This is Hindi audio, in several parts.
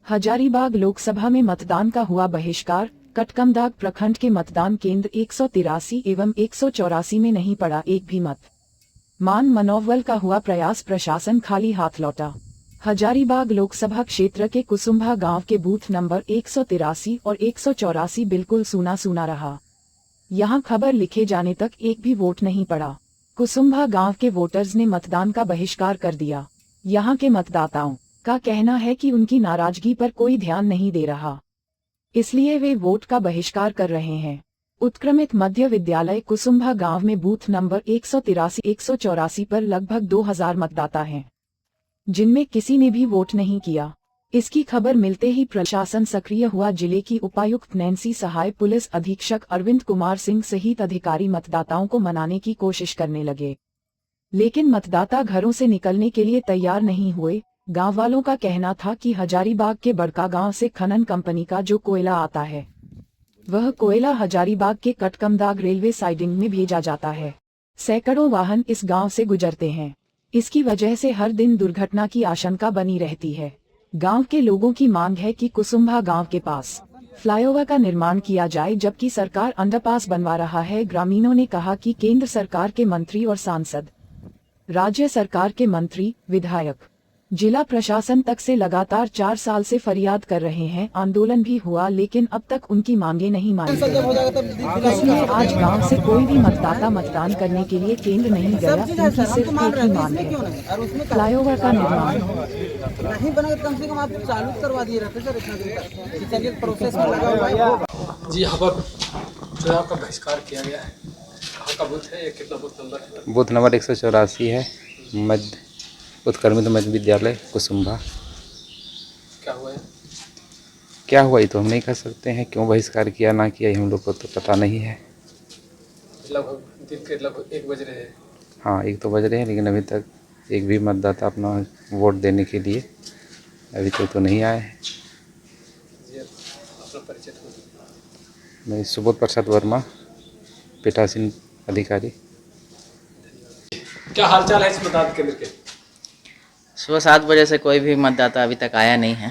हजारीबाग लोकसभा में मतदान का हुआ बहिष्कार। कटकमदाग प्रखंड के मतदान केंद्र 183 एवं 184 में नहीं पड़ा एक भी मत। मान मनोबल का हुआ प्रयास, प्रशासन खाली हाथ लौटा। हजारीबाग लोकसभा क्षेत्र के कुसुम्भा गांव के बूथ नंबर 183 और 184 बिल्कुल सूना सूना रहा। यहां खबर लिखे जाने तक एक भी वोट नहीं पड़ा। कुसुम्भा गांव के वोटर्स ने मतदान का बहिष्कार कर दिया। यहां के मतदाताओं का कहना है कि उनकी नाराजगी पर कोई ध्यान नहीं दे रहा, इसलिए वे वोट का बहिष्कार कर रहे हैं। उत्क्रमित मध्य विद्यालय कुसुम्भा गांव में बूथ नंबर 183-184 पर लगभग 2000 मतदाता हैं, जिनमें किसी ने भी वोट नहीं किया। इसकी खबर मिलते ही प्रशासन सक्रिय हुआ। जिले की उपायुक्त नैन्सी सहाय, पुलिस अधीक्षक अरविंद कुमार सिंह सहित अधिकारी मतदाताओं को मनाने की कोशिश करने लगे, लेकिन मतदाता घरों से निकलने के लिए तैयार नहीं हुए। गांव वालों का कहना था कि हजारीबाग के बड़का गांव से खनन कंपनी का जो कोयला आता है, वह कोयला हजारीबाग के कटकमदाग रेलवे साइडिंग में भेजा जाता है। सैकड़ों वाहन इस गांव से गुजरते हैं, इसकी वजह से हर दिन दुर्घटना की आशंका बनी रहती है। गांव के लोगों की मांग है कि कुसुम्भा गांव के पास फ्लाईओवर का निर्माण किया जाए, जबकि सरकार अंडरपास बनवा रहा है। ग्रामीणों ने कहा कि केंद्र सरकार के मंत्री और सांसद, राज्य सरकार के मंत्री, विधायक, जिला प्रशासन तक से लगातार 4 साल से फरियाद कर रहे हैं। आंदोलन भी हुआ, लेकिन अब तक उनकी मांगे नहीं मानी गई। इसलिए आज गांव से कोई भी मतदाता मतदान करने के लिए केंद्र नहीं गया। उनकी सिर्फ एक ही मांग है, फ्लाईओवर का निर्माण। नहीं बना कम से कम आप चालू करवा दिए रहते सर, इतना दिन तक चलिए प्रोसेस में लगा हुआ है। जी, यहाँ पर जो आपका बहिष्कार किया गया है, कहाँ का बूथ है, कितना बूथ नंबर है? बूथ नंबर 184 है, मध्य उत्क्रमित मध्य विद्यालय कुसुम्भा। क्या हुआ है? क्या हुआ ये तो हम नहीं कह सकते हैं, क्यों बहिष्कार किया ना किया हम लोग को तो पता नहीं है। लगभग दिन के लगभग 1 बज रहे हैं। हाँ, 1 तो बज रहे हैं, लेकिन अभी तक एक भी मतदाता अपना वोट देने के लिए अभी तो नहीं आए हैं। जी, अपना परिचय दो। मैं सुबोध प्रसाद वर्मा, पीठासीन अधिकारी। क्या हालचाल है इस मतदान केंद्र के? सुबह 7 बजे से कोई भी मतदाता अभी तक आया नहीं है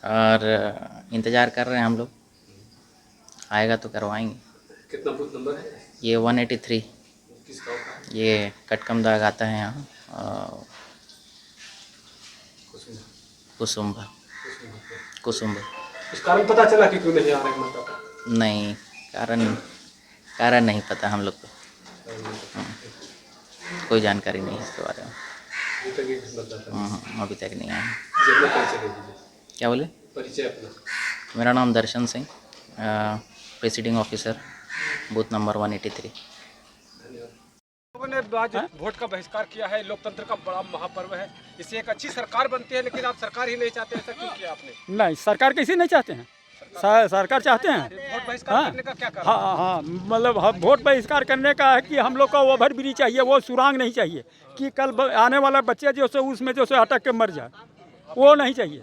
और इंतज़ार कर रहे हैं हम लोग। आएगा तो करवाएंगे। कितना बूथ नंबर है? ये 183। किस गाँव का है? ये कटकमदाग आता है यहाँ, कुसुम्भा। कुसुम्भा। इस कारण पता चला कि क्यों नहीं आ रहे मतदाता? नहीं, कारण नहीं पता हम लोग को। कोई जानकारी नहीं है इसके बारे में। अभी तक नहीं आया। परिचय दे दीजिए। क्या बोले? परिचय अपना। मेरा नाम Darshan Singh, presiding officer, booth number 183। लोगों ने आज वोट का बहिष्कार किया है। लोकतंत्र का बड़ा महापर्व है, इससे एक अच्छी सरकार बनती है, लेकिन आप सरकार ही नहीं चाहते। ऐसा क्यों किया आपने? नहीं, सरकार कैसे नहीं चाहते हैं, सरकार चाहते हैं। वोट बहिष्कार करने का क्या कारण? हाँ, मतलब वोट बहिष्कार करने का है कि हम लोग का ओवर ब्रिज चाहिए, वो सुरंग नहीं चाहिए कि कल आने वाला बच्चे जो से उसमें जो से अटक के मर जाए, वो नहीं चाहिए,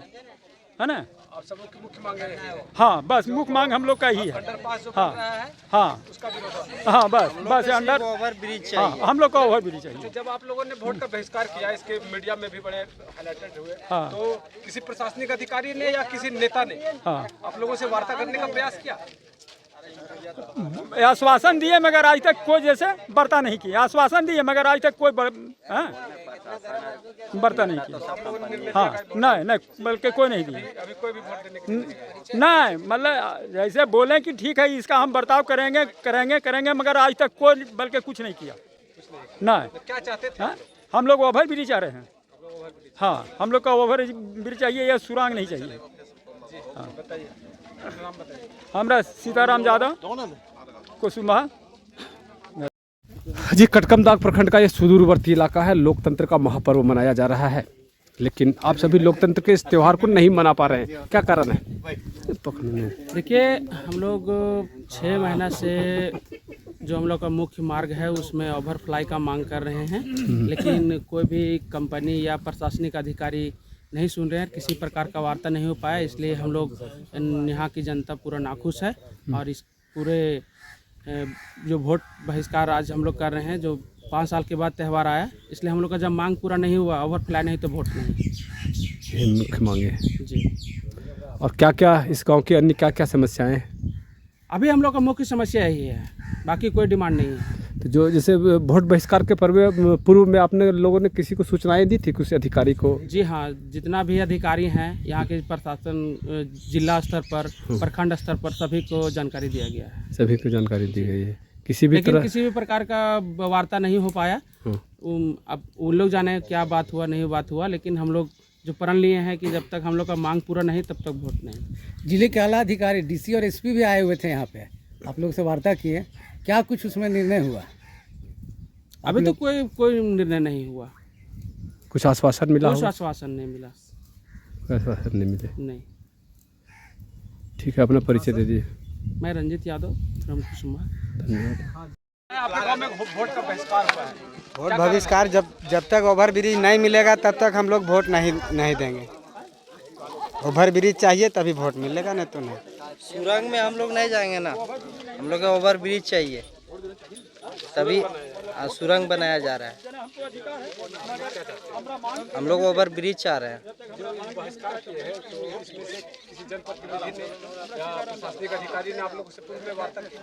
है ना। और सब लोग की मुख्य मांग है। हाँ, बस मुख्य मांग हम लोग का ही है। अंडरपास जो बन हाँ रहा है, हाँ उसका विरोध। हाँ, बस अंडर ओवर ब्रिज हाँ, हम लोग का ओवर ब्रिज चाहिए। जब आप लोगों ने वोट का बहिष्कार किया, इसके मीडिया में भी बड़े हाईलाइटेड हुए, हाँ। तो किसी प्रशासनिक अधिकारी ने या किसी नेता ने हाँ, आप लोगों से वार्ता करने का प्रयास किया? आश्वासन दिए मगर आज तक कोई जैसे बर्ता नहीं किया। आश्वासन दिए मगर आज तक कोई बर्ता नहीं किया। हाँ, नहीं, बल्कि कोई नहीं दिए। अभी कोई भी वोट देने की नहीं, मतलब जैसे बोलें कि ठीक है इसका हम बर्ताव करेंगे मगर आज तक कोई बल्कि कुछ नहीं किया। नहीं, क्या चाहते थे? हाँ, हम लोग ओवर ब्रिज चाह रहे हैं। हाँ, हम लोग का ओवर ब्रिज चाहिए, या सुरंग नहीं चाहिए। हाँ, बताइए, नाम बताइए। हमरा सीताराम यादव, कुसुम्भा। जी, कटकमदाग प्रखंड का ये सुदूरवर्ती इलाका है। लोकतंत्र का महापर्व मनाया जा रहा है, लेकिन आप सभी लोकतंत्र के इस त्यौहार को नहीं मना पा रहे हैं, क्या कारण है? देखिए, हम लोग 6 महीना से जो हम लोग का मुख्य मार्ग है उसमें ओवरफ्लाई का मांग कर रहे हैं, लेकिन कोई भी कंपनी या प्रशासनिक अधिकारी नहीं सुन रहे हैं। किसी प्रकार का वार्ता नहीं हो पाया, इसलिए हम लोग, यहाँ की जनता पूरा नाखुश है। और इस पूरे जो वोट बहिष्कार आज हम लोग कर रहे हैं, जो 5 साल के बाद त्यौहार आया, इसलिए हम लोग का जब मांग पूरा नहीं हुआ, ओवरफ्लाई नहीं तो वोट नहीं। मुख्य मांगे जी। और क्या क्या इस गांव की अन्य क्या क्या समस्याएं हैं? अभी हम लोग का मुख्य समस्या यही है, बाकी कोई डिमांड नहीं है। तो जो जैसे वोट बहिष्कार के पूर्व में आपने लोगों ने किसी को सूचनाएं दी थी, किसी अधिकारी को? जी हाँ, जितना भी अधिकारी हैं यहाँ के प्रशासन, जिला स्तर पर, प्रखंड स्तर पर सभी को जानकारी दिया गया है। सभी को जानकारी दी गई है, किसी भी लेकिन तरह किसी भी प्रकार का वार्ता नहीं हो पाया। अब उन लोग जाने क्या बात हुआ नहीं बात हुआ, लेकिन हम लोग जो प्रण लिए हैं कि जब तक हम लोग का मांग पूरा नहीं तब तक वोट नहीं। जिले के आला अधिकारी डीसी और एसपी भी आए हुए थे यहाँ पे, आप लोग से वार्ता किए, क्या कुछ उसमें निर्णय हुआ? अभी तो कोई निर्णय नहीं हुआ, कुछ आश्वासन मिला? कुछ आश्वासन नहीं मिला। आश्वासन नहीं मिले? नहीं। ठीक है, अपना परिचय दे दीजिए। मैं रंजित यादव, रामकुसुम्भा। धन्यवाद। आपके गांव में वोट का बहिष्कार हुआ है, वोट बहिष्कार जब तक ओवर ब्रिज नहीं मिलेगा तब तक हम लोग वोट नहीं देंगे। ओवर ब्रिज चाहिए तभी वोट मिलेगा, नहीं तो नहीं। सुरंग में हम लोग नहीं जाएंगे ना, हम लोग को ओवर ब्रिज चाहिए, तभी सुरंग बनाया जा रहा है। हम लोग ओवर ब्रिज चाह रहे हैं। किसी जनप्रतिनिधि ने या प्रशासनिक अधिकारी ने आप लोगों से पूर्व में वार्ता की?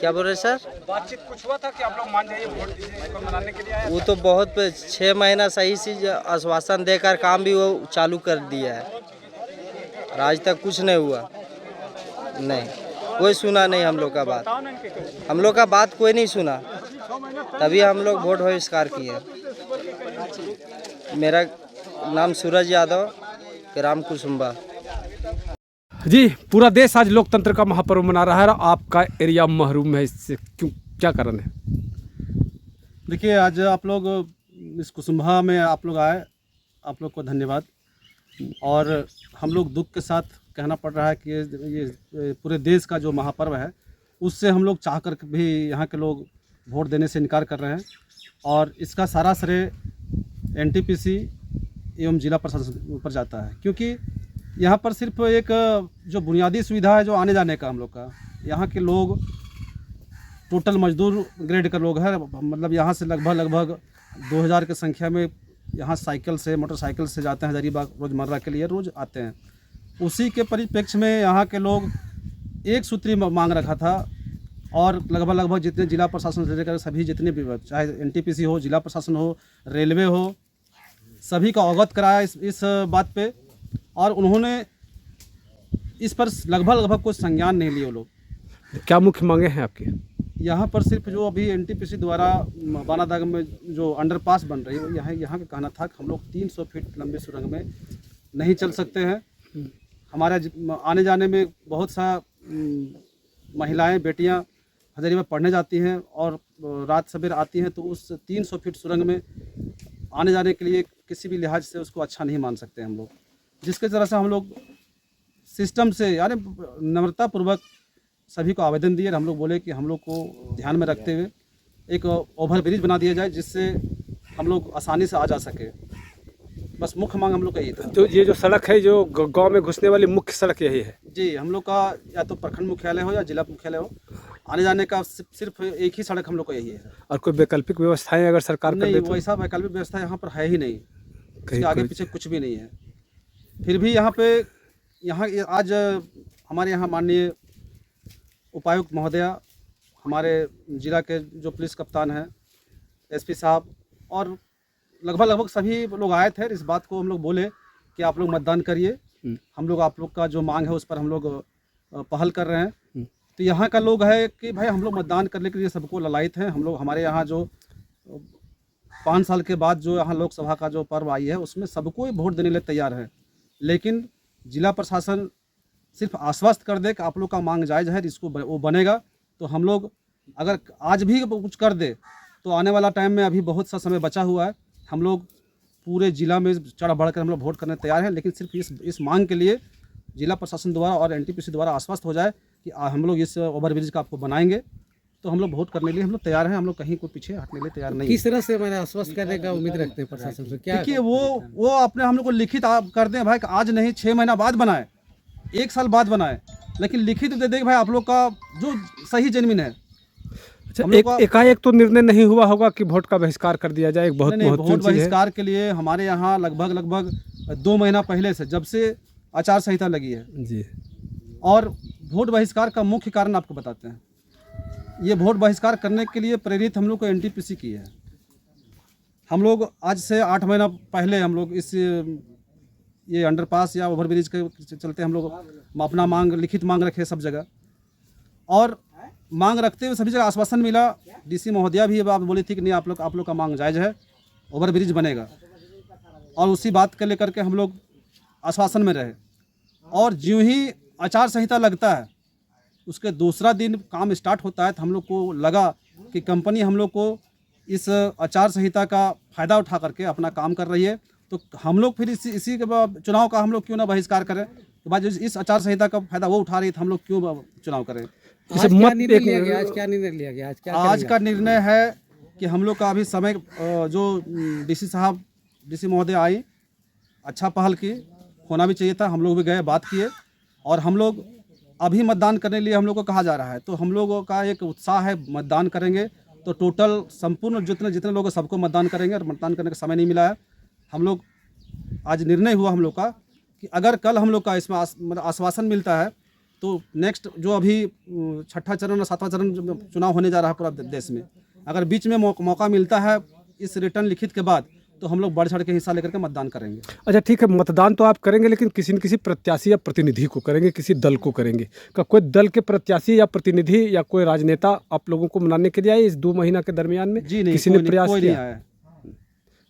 क्या बोल रहे सर? बातचीत कुछ हुआ था कि आप लोग मान जाइए वोट दीजिए, इसको मनाने के लिए आए? वो तो बहुत 6 महीना सही से आश्वासन देकर काम भी वो चालू कर दिया है, और आज तक कुछ नहीं हुआ। नहीं, कोई सुना नहीं हम लोग का बात, हम लोग का बात कोई नहीं सुना, तभी हम लोग वोट बहिष्कार किए। मेरा नाम सूरज यादव, राम कुसुम्भा। जी, पूरा देश आज लोकतंत्र का महापर्व मना रहा है, आपका एरिया महरूम है, इससे क्यों, क्या कारण है? देखिए, आज आप लोग इस कुसुम्भा में आप लोग आए, आप लोग को धन्यवाद। और हम लोग दुख के साथ कहना पड़ रहा है कि ये पूरे देश का जो महापर्व है, उससे हम लोग चाह कर भी यहाँ के लोग वोट देने से इनकार कर रहे हैं। और इसका सारा श्रेय एनटीपीसी एवं जिला प्रशासन पर जाता है, क्योंकि यहाँ पर सिर्फ एक जो बुनियादी सुविधा है जो आने जाने का हम लोग का, यहाँ के लोग टोटल मजदूर ग्रेड का लोग है, मतलब यहाँ से लगभग 2000 की संख्या में यहाँ साइकिल से, मोटरसाइकिल से जाते हैं हजारीबाग, रोज़मर्रा के लिए रोज़ आते हैं। उसी के परिप्रेक्ष्य में यहाँ के लोग एक सूत्री मांग रखा था, और लगभग जितने जिला प्रशासन से लेकर सभी जितने भी, चाहे एनटीपीसी हो, जिला प्रशासन हो, रेलवे हो, सभी का अवगत कराया इस बात पे, और उन्होंने इस पर लगभग कोई संज्ञान नहीं लिए वो लोग। क्या मुख्य मांगे हैं आपकी? यहाँ पर सिर्फ जो अभी एनटीपीसी द्वारा बानादाग में जो अंडरपास बन रही है, यहाँ का कहना था कि हम लोग 300 फीट लंबी सुरंग में नहीं चल सकते हैं। हमारे आने जाने में बहुत सा महिलाएं, बेटियां हजारीबाग पढ़ने जाती हैं और रात सवेर आती हैं, तो उस 300 फीट सुरंग में आने जाने के लिए किसी भी लिहाज से उसको अच्छा नहीं मान सकते हम लोग। जिसके तरह से हम लोग सिस्टम से, यानी नम्रतापूर्वक सभी को आवेदन दिए, हम लोग बोले कि हम लोग को ध्यान में रखते हुए एक ओवर ब्रिज बना दिया जाए, जिससे हम लोग आसानी से आ जा सके। बस मुख्य मांग हम लोग का यही था। तो ये जो सड़क है, जो गांव में घुसने वाली मुख्य सड़क यही है? जी, हम लोग का या तो प्रखंड मुख्यालय हो या जिला मुख्यालय हो, आने जाने का सिर्फ एक ही सड़क हम लोग का यही है। और कोई वैकल्पिक व्यवस्थाएं अगर सरकार कर दे तो? वैसा वैकल्पिक व्यवस्था यहाँ पर है ही नहीं, इसके आगे पीछे कुछ भी नहीं है। फिर भी यहाँ आज हमारे यहाँ माननीय उपायुक्त महोदया, हमारे जिला के जो पुलिस कप्तान हैं, एसपी साहब, और लगभग सभी लोग आए थे। इस बात को हम लोग बोले कि आप लोग मतदान करिए, हम लोग आप लोग का जो मांग है उस पर हम लोग पहल कर रहे हैं। तो यहाँ का लोग है कि भाई हम लोग मतदान करने के लिए सबको ललायित हैं। हम लोग, हमारे यहाँ जो 5 साल के बाद जो यहाँ लोकसभा का जो पर्व आई है, उसमें सबको वोट देने के लिए तैयार है। लेकिन जिला प्रशासन सिर्फ आश्वस्त कर दे कि आप लोग का मांग जायज़ है, इसको वो बनेगा, तो हम लोग अगर आज भी कुछ कर दे तो आने वाला टाइम में, अभी बहुत सा समय बचा हुआ है, हम लोग पूरे जिला में चढ़ बढ़ कर हम लोग वोट करने तैयार हैं। लेकिन सिर्फ इस मांग के लिए जिला प्रशासन द्वारा और एनटीपीसी द्वारा आश्वस्त हो जाए कि हम लोग इस ओवरब्रिज का आपको बनाएंगे, तो हम लोग वोट करने के लिए हम लोग तैयार हैं। हम लोग कहीं को पीछे हटने के लिए तैयार नहीं। किस तरह से मैंने आश्वस्त करने का उम्मीद रखते हैं प्रशासन से? क्या देखिए, वो अपने हम लोग को लिखित कर दें भाई, आज नहीं 6 महीना बाद बनाए, 1 साल बाद बनाए, लेकिन लिखित दे दें भाई आप लोग का जो सही जमीन है। एकाएक तो निर्णय नहीं हुआ होगा कि वोट का बहिष्कार कर दिया जाए? एक बहुत महत्वपूर्ण वोट बहिष्कार के लिए हमारे यहाँ लगभग 2 महीना पहले से, जब से आचार संहिता लगी है जी। और वोट बहिष्कार का मुख्य कारण आपको बताते हैं। ये वोट बहिष्कार करने के लिए प्रेरित हम लोग को एनटीपीसी की है। हम लोग आज से 8 महीना पहले हम लोग इस ये अंडरपास या ओवरब्रिज के चलते हम लोग अपना मांग, लिखित मांग रखे सब जगह, और मांग रखते हुए सभी जगह आश्वासन मिला। डीसी महोदया भी ये बात बोली थी कि नहीं, आप लोग का मांग जायज़ है, ओवरब्रिज बनेगा, और उसी बात को लेकर के हम लोग आश्वासन में रहे। और ज्यों ही आचार संहिता लगता है उसके दूसरा दिन काम स्टार्ट होता है, तो हम लोग को लगा कि कंपनी हम लोग को इस आचार संहिता का फ़ायदा उठा करके अपना काम कर रही है, तो हम लोग फिर इसी के चुनाव का हम लोग क्यों ना बहिष्कार करें। तो बाद इस आचार संहिता का फ़ायदा वो उठा रही है, तो हम लोग क्यों चुनाव करें। आज क्या निर्णय लिया गया? आज का निर्णय है कि हम लोग का अभी समय जो डीसी महोदय आई, अच्छा पहल की, होना भी चाहिए था। हम लोग भी गए, बात किए, और हम लोग अभी मतदान करने के लिए हम लोग को कहा जा रहा है। तो हम लोगों का एक उत्साह है, मतदान करेंगे तो टोटल संपूर्ण जितने लोग सबको मतदान करेंगे, और मतदान करने का समय नहीं मिला है। हम लोग आज निर्णय हुआ हम लोग का कि अगर कल हम लोग का इसमें आश्वासन मिलता है तो नेक्स्ट जो अभी 6ठा चरण और 7वां चरण चुनाव होने जा रहा है पूरा देश में, अगर बीच में मौका मिलता है इस रिटर्न लिखित के बाद, तो हम लोग बढ़ चढ़ के हिस्सा लेकर के मतदान करेंगे। अच्छा ठीक है, मतदान तो आप करेंगे, लेकिन किसी न किसी प्रत्याशी या प्रतिनिधि को करेंगे, किसी दल को करेंगे। क्या कोई दल के प्रत्याशी या प्रतिनिधि या कोई राजनेता आप लोगों को मनाने के लिए आए इस 2 महीना के दरमियान में? जी नहीं, किसी ने प्रयास कोई किया? नहीं आया,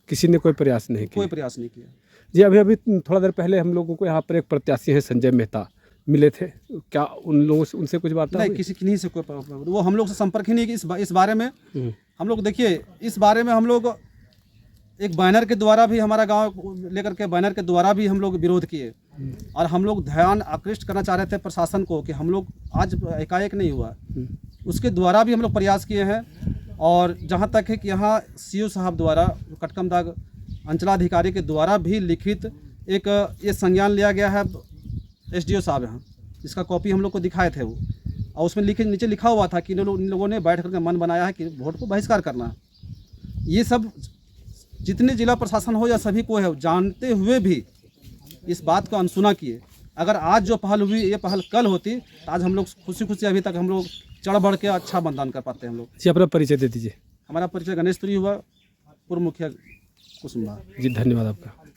किसी ने कोई प्रयास नहीं किया? कोई प्रयास नहीं किया जी। अभी थोड़ा देर पहले हम लोगों को यहाँ पर एक प्रत्याशी हैं संजय मेहता, मिले थे, क्या उन लोगों से उनसे कुछ बात नहीं? किन्हीं से कोई, वो हम लोग से संपर्क ही नहीं कि इस बारे में। हम लोग देखिए, इस बारे में हम लोग एक बैनर के द्वारा भी, हमारा गांव लेकर के बैनर के द्वारा भी हम लोग विरोध किए, और हम लोग ध्यान आकृष्ट करना चाह रहे थे प्रशासन को कि हम लोग आज एकाएक नहीं हुआ, उसके द्वारा भी हम लोग प्रयास किए हैं। और जहां तक है कि यहाँ सीओ साहब द्वारा, कटकमदाग अंचलाधिकारी के द्वारा भी लिखित एक ये संज्ञान लिया गया है। एसडीओ साहब यहाँ इसका कॉपी हम लोग को दिखाए थे वो, और उसमें नीचे लिखा हुआ था कि इन लोगों ने बैठ करके मन बनाया है कि वोट को बहिष्कार करना है। ये सब जितने जिला प्रशासन हो या सभी को है, जानते हुए भी इस बात को अनसुना किए। अगर आज जो पहल हुई, ये पहल कल होती, तो आज हम लोग खुशी अभी तक हम लोग चढ़ बढ़ के अच्छा मतदान कर पाते हैं। हम लोग जी, अपना परिचय दे दीजिए। हमारा परिचय गणेश तुरी हुआ, पूर्व मुखिया कुसुम्भा। जी, धन्यवाद आपका।